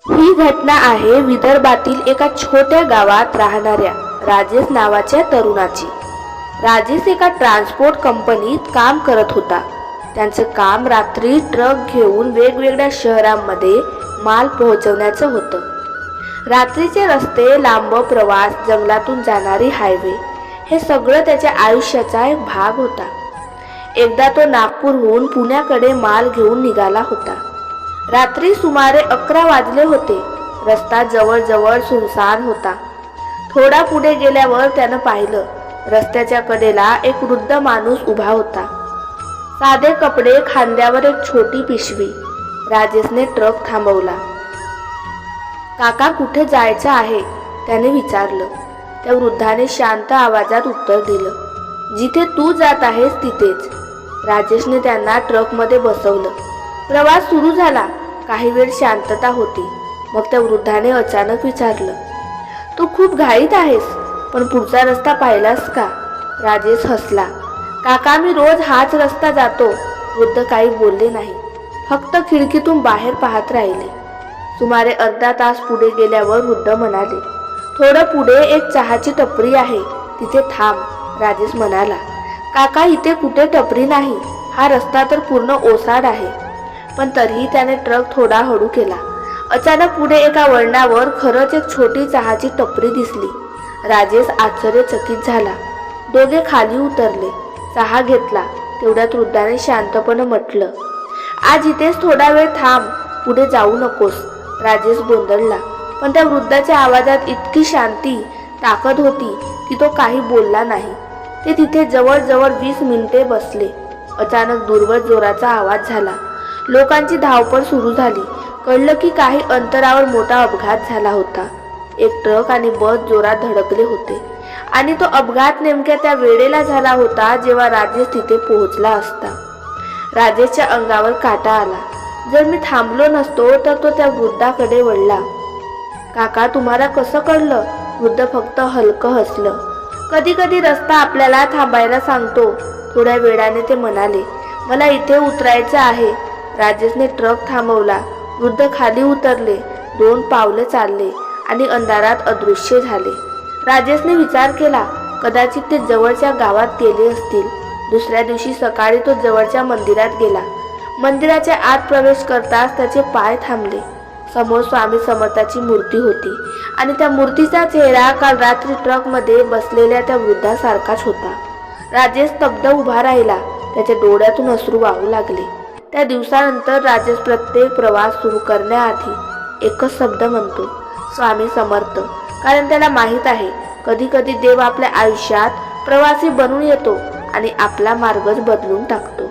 ही घटना आहे विदर्भातील एका छोट्या गावात राहणाऱ्या राजेश नावाच्या तरुणाची। राजेश एका ट्रान्सपोर्ट कंपनीत काम करत होता। त्यांचे काम रात्री ट्रक घेऊन वेगवेगळ्या शहरांमध्ये माल पोहोचवण्याचं होतं। रात्रीचे रस्ते, लांब प्रवास, जंगलातून जाणारी हायवे हे सगळं त्याच्या आयुष्याचा एक भाग होता। एकदा तो नागपूरहून पुण्याकडे माल घेऊन निघाला होता। रात्री सुमारे 11 वाजले होते। रस्ता जवळजवळ सुनसान होता। थोडा पुढे गेल्यावर त्यानं पाहिलं, रस्त्याच्या कडेला एक वृद्ध माणूस उभा होता। साधे कपडे, खांद्यावर एक छोटी पिशवी। राजेशने ट्रक थांबवला। काका, कुठे जायचं आहे? त्याने विचारलं। त्या वृद्धाने शांत आवाजात उत्तर दिलं, जिथे तू जात आहेस तिथेच। राजेशने त्यांना ट्रकमध्ये बसवलं। प्रवास सुरू झाला। काही वेळ शांतता होती। मग त्या वृद्धाने अचानक विचारलं, तू खूप घाईत आहेस, पण पुढचा रस्ता पाहिलास का? राजेश हसला। काका, मी रोज हाच रस्ता जातो। वृद्ध काही बोलले नाही, फक्त खिडकीतून बाहेर पाहत राहिले। सुमारे अर्धा तास पुढे गेल्यावर वृद्ध म्हणाले, थोडं पुढे एक चहाची टपरी आहे, तिथे थांब। राजेश म्हणाला, काका, इथे कुठे टपरी नाही, हा रस्ता तर पूर्ण ओसाड आहे। पण तरीही त्याने ट्रक थोडा हळू केला। अचानक पुढे एका वळणावर खरंच एक छोटी चहाची टपरी दिसली। राजेश आश्चर्यचकित झाला। दोघे खाली उतरले, चहा घेतला। तेवढ्यात वृद्धाने शांतपणे म्हटलं, आज इथेच थोडा वेळ थांब, पुढे जाऊ नकोस। राजेश गोंधळला, पण त्या वृद्धाच्या आवाजात इतकी शांती, ताकद होती की तो काही बोलला नाही। ते तिथे जवळजवळ 20 मिनिटे बसले। अचानक दूरवर जोराचा आवाज झाला। लोकांची धावपळ सुरू झाली। कळलं की काही अंतरावर मोठा अपघात झाला होता। एक ट्रक आणि बस जोरात धडकले होते आणि तो अपघात नेमक्या त्या वेळेला झाला होता जेव्हा राजेश तिथे पोहोचला असता। राजेशच्या अंगावर काटा आला। जर मी थांबलो नसतो तर तो त्या वृद्धाकडे वळला। काका, तुम्हाला कसं कळलं? वृद्ध फक्त हलकं हसलं। कधी कधी रस्ता आपल्याला थांबायला सांगतो। थोड्या वेळाने ते म्हणाले, मला इथे उतरायचं आहे। राजेशने ट्रक थांबवला। वृद्ध खाली उतरले, 2 पावले चालले आणि अंधारात अदृश्य झाले। राजेशने विचार केला, कदाचित ते जवळच्या गावात गेले असतील। दुसऱ्या दिवशी सकाळी तो जवळच्या मंदिरात गेला। मंदिराच्या आत प्रवेश करताच त्याचे पाय थांबले। समोर स्वामी समर्थाची मूर्ती होती आणि त्या मूर्तीचा चेहरा काल रात्री ट्रकमध्ये बसलेल्या त्या वृद्धासारखाच होता। राजेश स्तब्ध उभा राहिला। त्याच्या डोळ्यातून अश्रू वाहू लागले। त्या दिवसानंतर राजेश प्रत्येक प्रवास सुरू करण्याआधी एकच शब्द म्हणतो, स्वामी समर्थ। कारण त्याला माहीत आहे, कधी कधी देव आपल्या आयुष्यात प्रवासी बनून येतो आणि आपला मार्गच बदलून टाकतो।